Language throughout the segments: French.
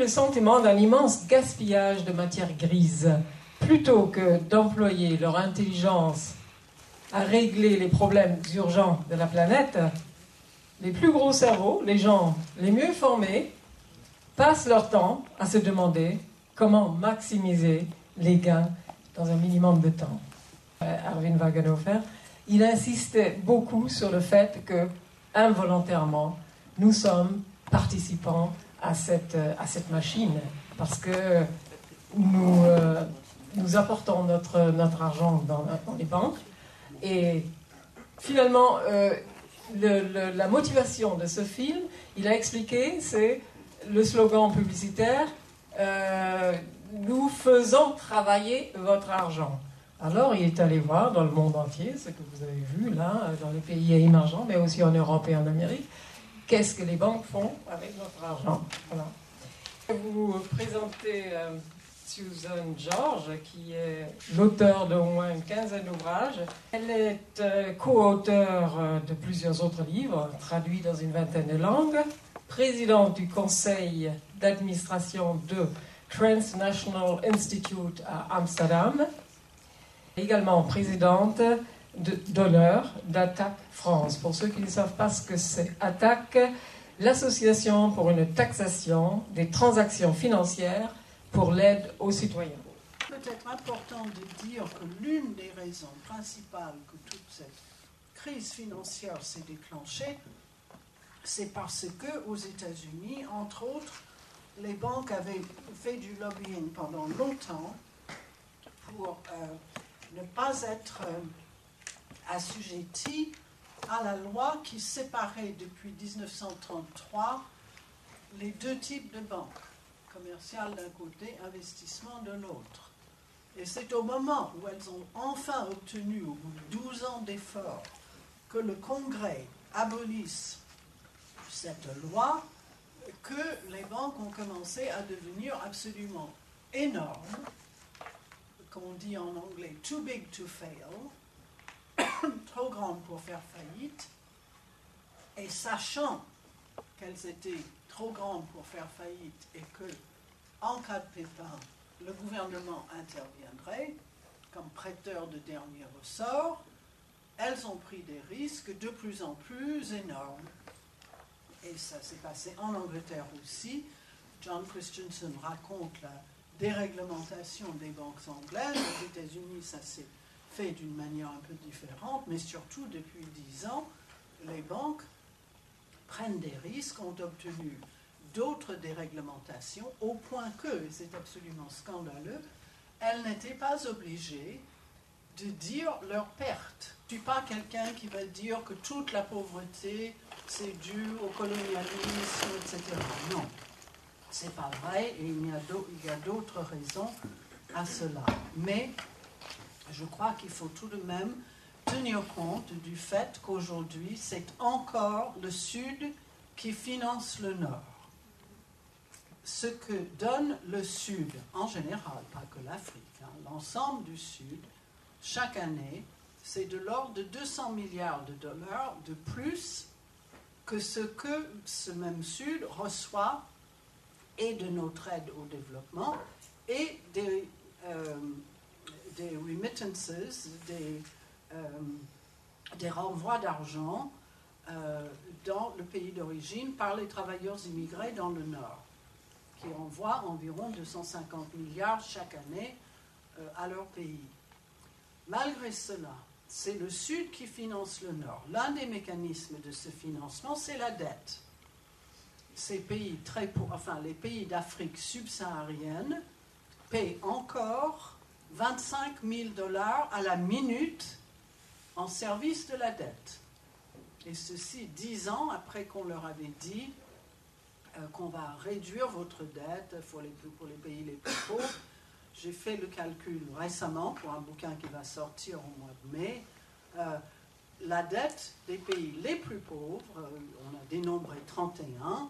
le sentiment d'un immense gaspillage de matière grise. Plutôt que d'employer leur intelligence à régler les problèmes urgents de la planète, les plus gros cerveaux, les gens les mieux formés, passent leur temps à se demander comment maximiser les gains dans un minimum de temps. Erwin Wagenhofer, il insistait beaucoup sur le fait que, involontairement, nous sommes participants à cette machine, parce que nous apportons notre argent dans les banques, et finalement, la motivation de ce film, il a expliqué, c'est le slogan publicitaire nous faisons travailler votre argent. Alors, il est allé voir dans le monde entier, ce que vous avez vu là, dans les pays émergents, mais aussi en Europe et en Amérique, qu'est-ce que les banques font avec notre argent. Voilà. Vous présentez Susan George, qui est l'auteur d'au moins une quinzaine d'ouvrages. Elle est co-auteure de plusieurs autres livres, traduits dans une vingtaine de langues, présidente du conseil d'administration de Transnational Institute à Amsterdam, également présidente d'honneur d'ATTAC France. Pour ceux qui ne savent pas ce que c'est ATTAC, l'association pour une taxation des transactions financières pour l'aide aux citoyens. Peut-être important de dire que l'une des raisons principales que toute cette crise financière s'est déclenchée, c'est parce que aux États-Unis, entre autres, les banques avaient fait du lobbying pendant longtemps pour ne pas être assujettis à la loi qui séparait depuis 1933 les deux types de banques, commerciales d'un côté, investissement de l'autre. Et c'est au moment où elles ont enfin obtenu, au bout de 12 ans d'efforts, que le Congrès abolisse cette loi, que les banques ont commencé à devenir absolument énormes, qu'on dit en anglais too big to fail, trop grandes pour faire faillite, et sachant qu'elles étaient trop grandes pour faire faillite et que, en cas de pépin, le gouvernement interviendrait comme prêteur de dernier ressort, elles ont pris des risques de plus en plus énormes. Et ça s'est passé en Angleterre aussi. John Christensen raconte la déréglementation des banques anglaises. Aux États-Unis, ça s'est fait d'une manière un peu différente, mais surtout depuis 10 ans, les banques prennent des risques, ont obtenu d'autres déréglementations, au point que, et c'est absolument scandaleux, elles n'étaient pas obligées de dire leurs pertes. Je ne suis pas quelqu'un qui va dire que toute la pauvreté, c'est dû au colonialisme, etc. Non, c'est pas vrai, et il y a d'autres raisons à cela. Mais je crois qu'il faut tout de même tenir compte du fait qu'aujourd'hui, c'est encore le Sud qui finance le Nord. Ce que donne le Sud, en général, pas que l'Afrique, l'ensemble du Sud, chaque année, c'est de l'ordre de 200 milliards de dollars de plus que ce que ce même Sud reçoit et de notre aide au développement et des remittances, des renvois d'argent dans le pays d'origine par les travailleurs immigrés dans le Nord, qui envoient environ 250 milliards chaque année à leur pays. Malgré cela, c'est le Sud qui finance le Nord. L'un des mécanismes de ce financement, c'est la dette. Ces pays très pauvres, les pays d'Afrique subsaharienne paient encore 25 000 $ à la minute en service de la dette. Et ceci 10 ans après qu'on leur avait dit qu'on va réduire votre dette pour les pays les plus pauvres. J'ai fait le calcul récemment pour un bouquin qui va sortir au mois de mai. La dette des pays les plus pauvres, on a dénombré 31,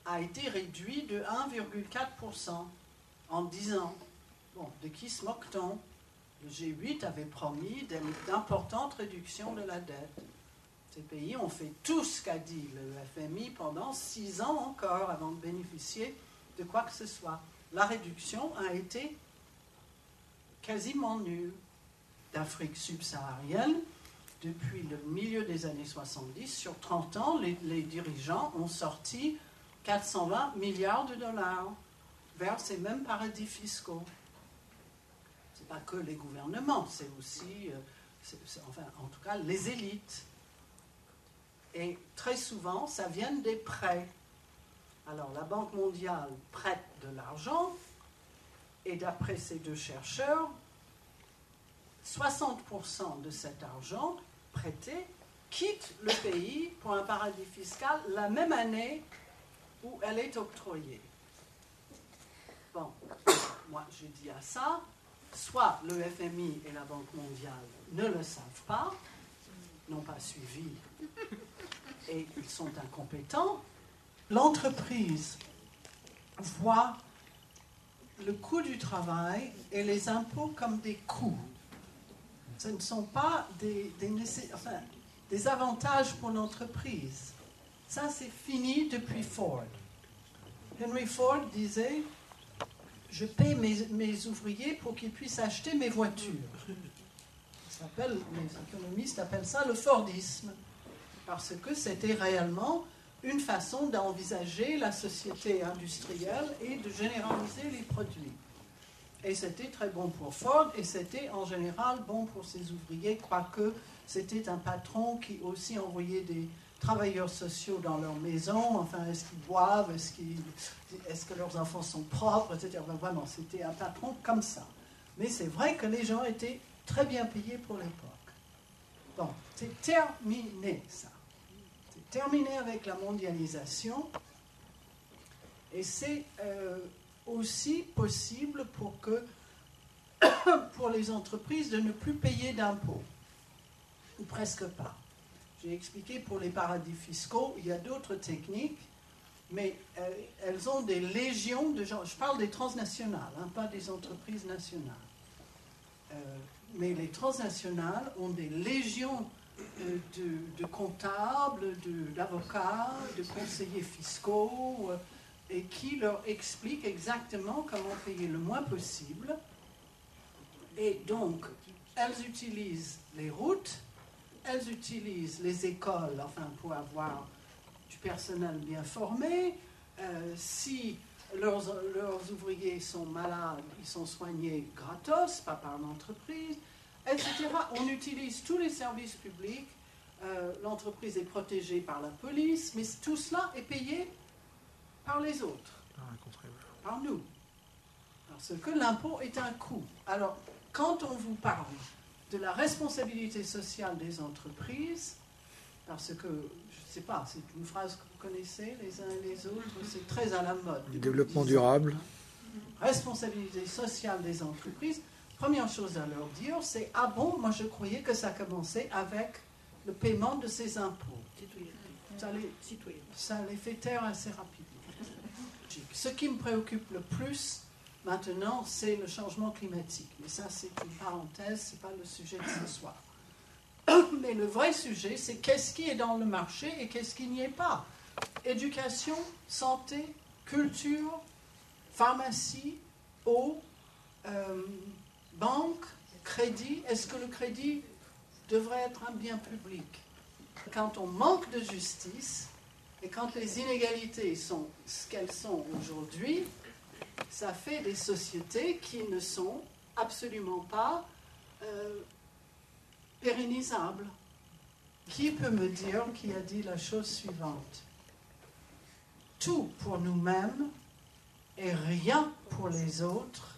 a été réduite de 1,4% en 10 ans. Bon, de qui se moque-t-on? Le G8 avait promis d'importantes réductions de la dette. Ces pays ont fait tout ce qu'a dit le FMI pendant 6 ans encore avant de bénéficier de quoi que ce soit. La réduction a été quasiment nulle. D'Afrique subsaharienne, depuis le milieu des années 70, sur 30 ans, les dirigeants ont sorti 420 milliards de dollars vers ces mêmes paradis fiscaux. Ce n'est pas que les gouvernements, c'est aussi, enfin, en tout cas, les élites. Et très souvent, ça vient des prêts. Alors, la Banque mondiale prête de l'argent, et d'après ces deux chercheurs, 60% de cet argent prêté quitte le pays pour un paradis fiscal la même année où elle est octroyée. Bon, moi je dis à ça, soit le FMI et la Banque mondiale ne le savent pas, n'ont pas suivi et ils sont incompétents. L'entreprise voit le coût du travail et les impôts comme des coûts. Ce ne sont pas des avantages pour l'entreprise. Ça, c'est fini depuis Ford. Henry Ford disait, je paie mes ouvriers pour qu'ils puissent acheter mes voitures. Les économistes appellent ça le Fordisme, parce que c'était réellement une façon d'envisager la société industrielle et de généraliser les produits. Et c'était très bon pour Ford, et c'était en général bon pour ses ouvriers, quoique c'était un patron qui aussi envoyait des travailleurs sociaux dans leur maison, enfin, est-ce qu'ils boivent, est-ce que leurs enfants sont propres, etc. Ben, vraiment, c'était un patron comme ça. Mais c'est vrai que les gens étaient très bien payés pour l'époque. Bon, c'est terminé, ça. C'est terminé avec la mondialisation, et c'est aussi possible pour les entreprises de ne plus payer d'impôts, ou presque pas. J'ai expliqué pour les paradis fiscaux, il y a d'autres techniques, mais elles ont des légions de gens. Je parle des transnationales, hein, pas des entreprises nationales. Mais les transnationales ont des légions de comptables, d'avocats, de conseillers fiscaux, et qui leur expliquent exactement comment payer le moins possible. Et donc, elles utilisent les routes, elles utilisent les écoles, enfin, pour avoir du personnel bien formé. Si leurs ouvriers sont malades, ils sont soignés gratos, pas par l'entreprise, etc. On utilise tous les services publics, l'entreprise est protégée par la police, mais tout cela est payé par les autres, par nous. Parce que l'impôt est un coût. Alors, quand on vous parle de la responsabilité sociale des entreprises, parce que, je ne sais pas, c'est une phrase que vous connaissez les uns et les autres, c'est très à la mode. Le développement durable. Responsabilité sociale des entreprises, première chose à leur dire, c'est « Ah bon, moi je croyais que ça commençait avec le paiement de ces impôts. » Ça les fait taire assez rapidement. Ce qui me préoccupe le plus maintenant, c'est le changement climatique. Mais ça, c'est une parenthèse, ce n'est pas le sujet de ce soir. Mais le vrai sujet, c'est qu'est-ce qui est dans le marché et qu'est-ce qui n'y est pas. Éducation, santé, culture, pharmacie, eau, banque, crédit. Est-ce que le crédit devrait être un bien public? Quand on manque de justice et quand les inégalités sont ce qu'elles sont aujourd'hui, ça fait des sociétés qui ne sont absolument pas pérennisables. Qui peut me dire qui a dit la chose suivante? Tout pour nous-mêmes et rien pour les autres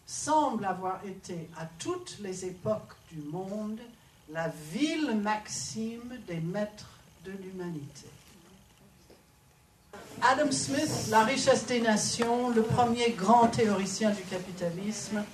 semble avoir été à toutes les époques du monde la vile maxime des maîtres de l'humanité. Adam Smith, La richesse des nations, le premier grand théoricien du capitalisme,